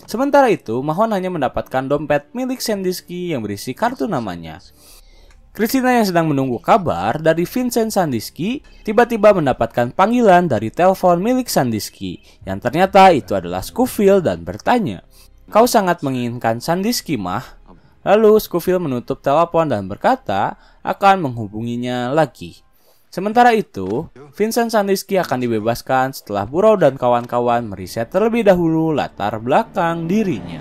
Sementara itu, Mahon hanya mendapatkan dompet milik Sandiski yang berisi kartu namanya. Christina yang sedang menunggu kabar dari Vincent Sandiski tiba-tiba mendapatkan panggilan dari telepon milik Sandiski yang ternyata itu adalah Scofield dan bertanya, "Kau sangat menginginkan Sandiski, mah?" Lalu Scofield menutup telepon dan berkata akan menghubunginya lagi. Sementara itu, Vincent Sandiski akan dibebaskan setelah Burrow dan kawan-kawan meriset terlebih dahulu latar belakang dirinya.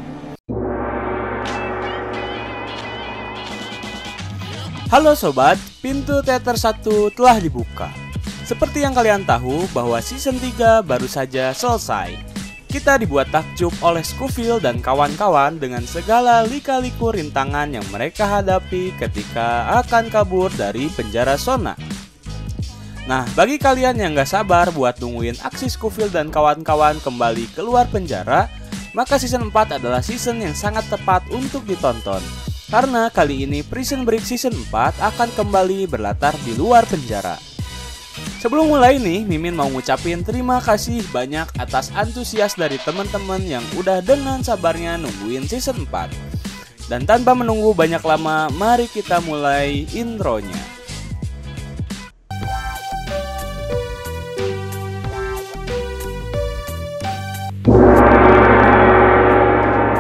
Halo sobat, pintu teater 1 telah dibuka. Seperti yang kalian tahu bahwa season 3 baru saja selesai. Kita dibuat takjub oleh Scofield dan kawan-kawan dengan segala lika-liku rintangan yang mereka hadapi ketika akan kabur dari penjara Sona. Nah, bagi kalian yang gak sabar buat nungguin aksi Scofield dan kawan-kawan kembali keluar penjara, maka season 4 adalah season yang sangat tepat untuk ditonton. Karena kali ini Prison Break season 4 akan kembali berlatar di luar penjara. Sebelum mulai nih, Mimin mau ngucapin terima kasih banyak atas antusias dari teman-teman yang udah dengan sabarnya nungguin season 4. Dan tanpa menunggu banyak lama, mari kita mulai intronya.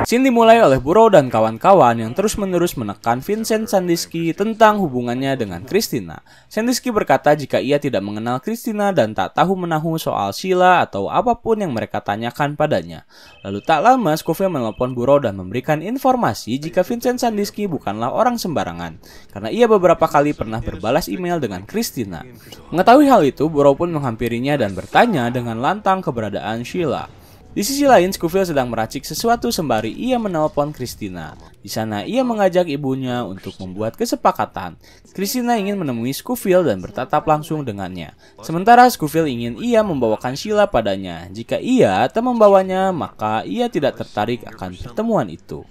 Scene dimulai oleh Burrow dan kawan-kawan yang terus-menerus menekan Vincent Sandiski tentang hubungannya dengan Christina. Sandiski berkata jika ia tidak mengenal Christina dan tak tahu menahu soal Sheila atau apapun yang mereka tanyakan padanya. Lalu tak lama Scofield menelpon Burrow dan memberikan informasi jika Vincent Sandiski bukanlah orang sembarangan, karena ia beberapa kali pernah berbalas email dengan Christina. Mengetahui hal itu, Burrow pun menghampirinya dan bertanya dengan lantang keberadaan Sheila. Di sisi lain, Scofield sedang meracik sesuatu sembari ia menelpon Christina. Di sana, ia mengajak ibunya untuk membuat kesepakatan. Christina ingin menemui Scofield dan bertatap langsung dengannya. Sementara Scofield ingin ia membawakan Sheila padanya. Jika ia tak membawanya, maka ia tidak tertarik akan pertemuan itu.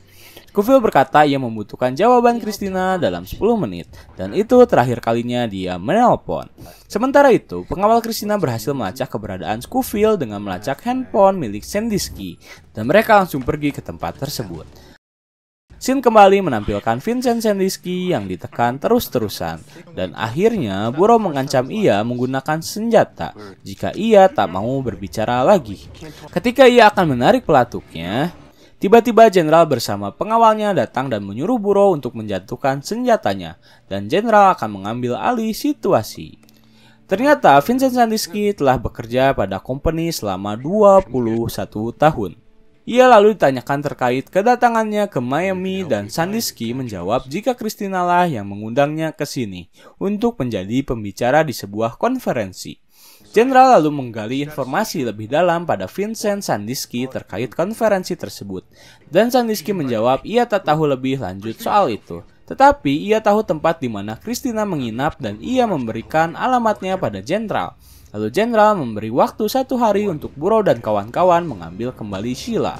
Scofield berkata ia membutuhkan jawaban Christina dalam 10 menit, dan itu terakhir kalinya dia menelpon. Sementara itu, pengawal Christina berhasil melacak keberadaan Scofield dengan melacak handphone milik Sandiski, dan mereka langsung pergi ke tempat tersebut. Scene kembali menampilkan Vincent Sandiski yang ditekan terus-terusan, dan akhirnya Burrow mengancam ia menggunakan senjata jika ia tak mau berbicara lagi. Ketika ia akan menarik pelatuknya, tiba-tiba Jenderal bersama pengawalnya datang dan menyuruh Burrow untuk menjatuhkan senjatanya, dan Jenderal akan mengambil alih situasi. Ternyata Vincent Sandiski telah bekerja pada company selama 21 tahun. Ia lalu ditanyakan terkait kedatangannya ke Miami dan Sandiski menjawab jika Christina lah yang mengundangnya ke sini untuk menjadi pembicara di sebuah konferensi. Jenderal lalu menggali informasi lebih dalam pada Vincent Sandiski terkait konferensi tersebut, dan Sandiski menjawab ia tak tahu lebih lanjut soal itu, tetapi ia tahu tempat di mana Christina menginap dan ia memberikan alamatnya pada Jenderal. Lalu Jenderal memberi waktu 1 hari untuk Burrow dan kawan-kawan mengambil kembali Sheila.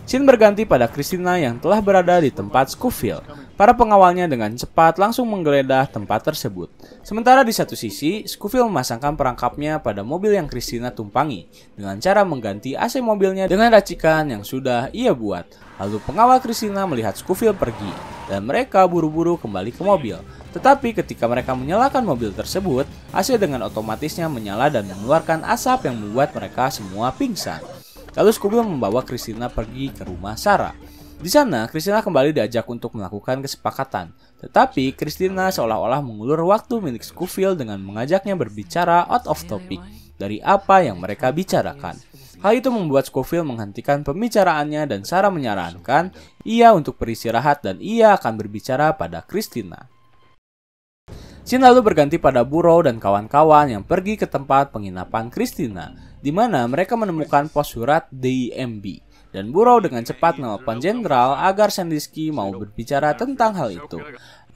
Scene berganti pada Christina yang telah berada di tempat Scofield. Para pengawalnya dengan cepat langsung menggeledah tempat tersebut. Sementara di satu sisi, Scofield memasangkan perangkapnya pada mobil yang Christina tumpangi dengan cara mengganti AC mobilnya dengan racikan yang sudah ia buat. Lalu pengawal Christina melihat Scofield pergi dan mereka buru-buru kembali ke mobil. Tetapi ketika mereka menyalakan mobil tersebut, AC dengan otomatisnya menyala dan mengeluarkan asap yang membuat mereka semua pingsan. Lalu Scofield membawa Christina pergi ke rumah Sarah. Di sana, Christina kembali diajak untuk melakukan kesepakatan. Tetapi, Christina seolah-olah mengulur waktu milik Scofield dengan mengajaknya berbicara out of topic dari apa yang mereka bicarakan. Hal itu membuat Scofield menghentikan pembicaraannya dan Sarah menyarankan ia untuk beristirahat dan ia akan berbicara pada Christina. Scene lalu berganti pada Burrow dan kawan-kawan yang pergi ke tempat penginapan Christina, di mana mereka menemukan pos surat DMB. Dan Burrow dengan cepat menelpon Jenderal agar Sandiski mau berbicara tentang hal itu.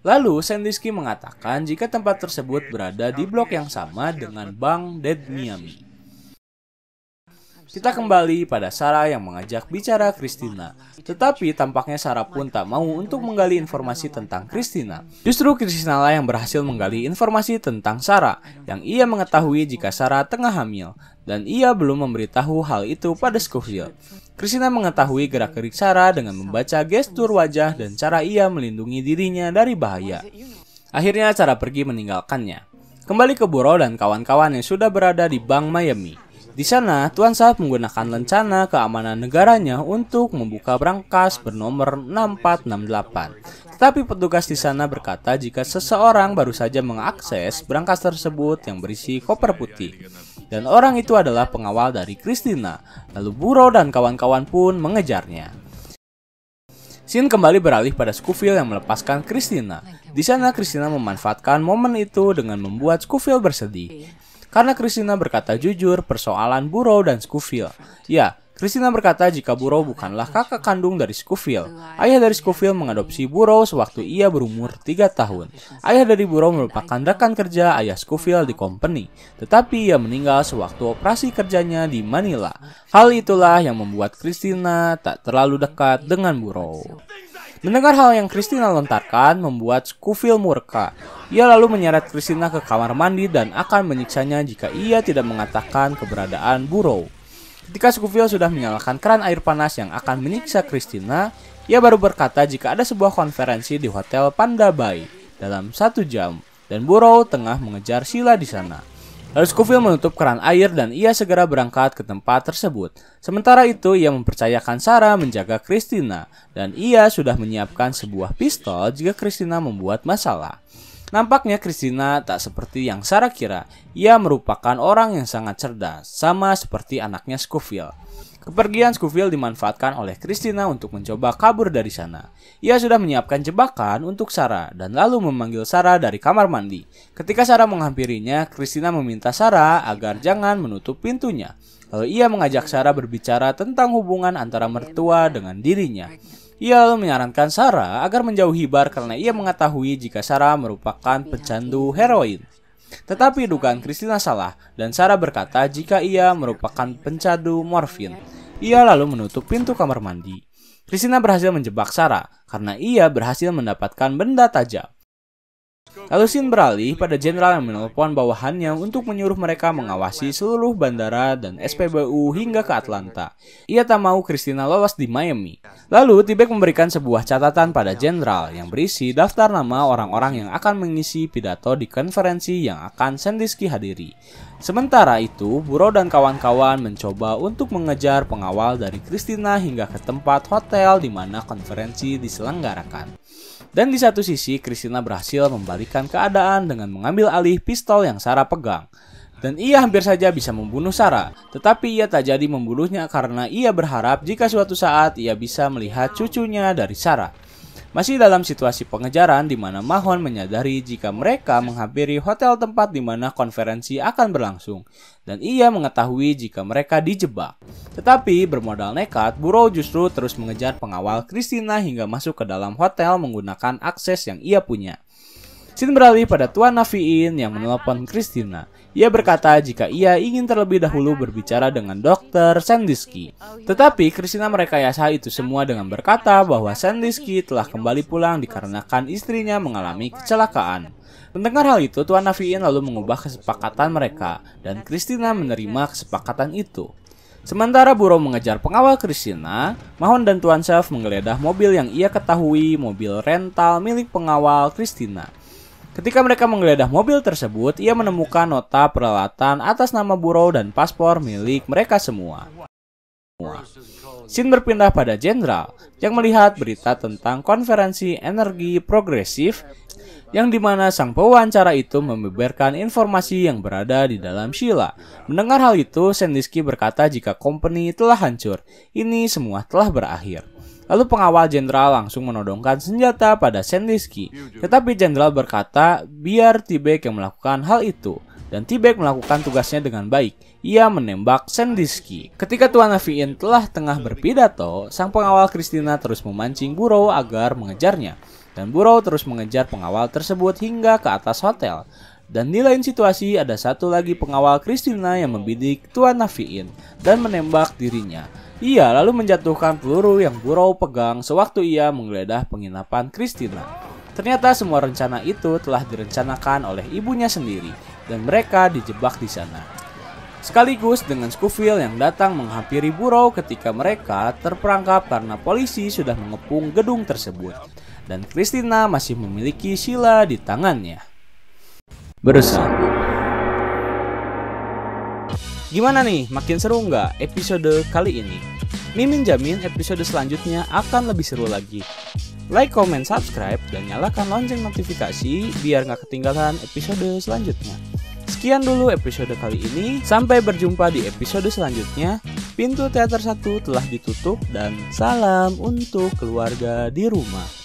Lalu Sandiski mengatakan jika tempat tersebut berada di blok yang sama dengan Bank Dead Miami. Kita kembali pada Sarah yang mengajak bicara Christina. Tetapi tampaknya Sarah pun tak mau untuk menggali informasi tentang Christina. Justru Christina lah yang berhasil menggali informasi tentang Sarah, yang ia mengetahui jika Sarah tengah hamil, dan ia belum memberitahu hal itu pada Scofield. Christina mengetahui gerak-gerik Sarah dengan membaca gestur wajah dan cara ia melindungi dirinya dari bahaya. Akhirnya Sarah pergi meninggalkannya. Kembali ke Burrow dan kawan-kawan yang sudah berada di Bank Miami. Di sana, Tuan Sharp menggunakan lencana keamanan negaranya untuk membuka brankas bernomor 6468. Tetapi petugas di sana berkata jika seseorang baru saja mengakses brankas tersebut yang berisi koper putih. Dan orang itu adalah pengawal dari Christina. Lalu Burrow dan kawan-kawan pun mengejarnya. Scene kembali beralih pada Scofield yang melepaskan Christina. Di sana Christina memanfaatkan momen itu dengan membuat Scofield bersedih. Karena Christina berkata jujur persoalan Burrow dan Scofield. Ya, Christina berkata jika Burrow bukanlah kakak kandung dari Scofield. Ayah dari Scofield mengadopsi Burrow sewaktu ia berumur 3 tahun. Ayah dari Burrow merupakan rekan kerja ayah Scofield di company. Tetapi ia meninggal sewaktu operasi kerjanya di Manila. Hal itulah yang membuat Christina tak terlalu dekat dengan Burrow. Mendengar hal yang Christina lontarkan membuat Scofield murka. Ia lalu menyeret Christina ke kamar mandi dan akan menyiksanya jika ia tidak mengatakan keberadaan Burrow. Ketika Scofield sudah menyalakan keran air panas yang akan menyiksa Christina, ia baru berkata jika ada sebuah konferensi di Hotel Panda Bay dalam 1 jam dan Burrow tengah mengejar Sheila di sana. Lalu Scofield menutup keran air dan ia segera berangkat ke tempat tersebut. Sementara itu ia mempercayakan Sarah menjaga Christina dan ia sudah menyiapkan sebuah pistol jika Christina membuat masalah. Nampaknya Christina tak seperti yang Sarah kira. Ia merupakan orang yang sangat cerdas, sama seperti anaknya Scofield. Kepergian Scofield dimanfaatkan oleh Christina untuk mencoba kabur dari sana. Ia sudah menyiapkan jebakan untuk Sarah dan lalu memanggil Sarah dari kamar mandi. Ketika Sarah menghampirinya, Christina meminta Sarah agar jangan menutup pintunya. Lalu ia mengajak Sarah berbicara tentang hubungan antara mertua dengan dirinya. Ia lalu menyarankan Sarah agar menjauhi bar karena ia mengetahui jika Sarah merupakan pecandu heroin. Tetapi dugaan Christina salah dan Sarah berkata jika ia merupakan pecandu morfin. Ia lalu menutup pintu kamar mandi. Christina berhasil menjebak Sarah karena ia berhasil mendapatkan benda tajam. Lalu scene beralih pada jenderal yang menelpon bawahannya untuk menyuruh mereka mengawasi seluruh bandara dan SPBU hingga ke Atlanta. Ia tak mau Christina lolos di Miami. Lalu T-Bag memberikan sebuah catatan pada jenderal yang berisi daftar nama orang-orang yang akan mengisi pidato di konferensi yang akan Sandusky hadiri. Sementara itu, Burrow dan kawan-kawan mencoba untuk mengejar pengawal dari Christina hingga ke tempat hotel di mana konferensi diselenggarakan. Dan di satu sisi, Christina berhasil membalikan keadaan dengan mengambil alih pistol yang Sarah pegang. Dan ia hampir saja bisa membunuh Sarah, tetapi ia tak jadi membunuhnya karena ia berharap jika suatu saat ia bisa melihat cucunya dari Sarah. Masih dalam situasi pengejaran di mana Mahon menyadari jika mereka menghampiri hotel tempat di mana konferensi akan berlangsung, dan ia mengetahui jika mereka dijebak. Tetapi bermodal nekat, Burrow justru terus mengejar pengawal Christina hingga masuk ke dalam hotel menggunakan akses yang ia punya. Scene beralih pada Tuan Nafiin yang menelpon Christina. Ia berkata jika ia ingin terlebih dahulu berbicara dengan Dr. Sandusky. Tetapi Christina merekayasa itu semua dengan berkata bahwa Sandusky telah kembali pulang dikarenakan istrinya mengalami kecelakaan. Mendengar hal itu, Tuan Nafiin lalu mengubah kesepakatan mereka dan Christina menerima kesepakatan itu. Sementara Burrow mengejar pengawal Christina, Mahon dan Tuan Sharp menggeledah mobil yang ia ketahui mobil rental milik pengawal Christina. Ketika mereka menggeledah mobil tersebut, ia menemukan nota peralatan atas nama Burrow dan paspor milik mereka semua. Scene berpindah pada jenderal yang melihat berita tentang konferensi energi progresif yang dimana sang pewawancara itu membeberkan informasi yang berada di dalam Sheila. Mendengar hal itu, Sandusky berkata jika company telah hancur, ini semua telah berakhir. Lalu pengawal jenderal langsung menodongkan senjata pada Sandusky. Tetapi jenderal berkata biar T-Bag yang melakukan hal itu. Dan T-Bag melakukan tugasnya dengan baik. Ia menembak Sandusky. Ketika Tuan Nafiin telah tengah berpidato, sang pengawal Christina terus memancing Burrow agar mengejarnya. Dan Burrow terus mengejar pengawal tersebut hingga ke atas hotel. Dan di lain situasi ada satu lagi pengawal Christina yang membidik Tuan Nafiin dan menembak dirinya. Ia lalu menjatuhkan peluru yang Burrow pegang sewaktu ia menggeledah penginapan Christina. Ternyata semua rencana itu telah direncanakan oleh ibunya sendiri dan mereka dijebak di sana. Sekaligus dengan Scofield yang datang menghampiri Burrow ketika mereka terperangkap karena polisi sudah mengepung gedung tersebut. Dan Christina masih memiliki Sheila di tangannya. Bersambung. Gimana nih, makin seru nggak episode kali ini? Mimin jamin episode selanjutnya akan lebih seru lagi. Like, comment, subscribe, dan nyalakan lonceng notifikasi biar nggak ketinggalan episode selanjutnya. Sekian dulu episode kali ini, sampai berjumpa di episode selanjutnya. Pintu teater 1 telah ditutup dan salam untuk keluarga di rumah.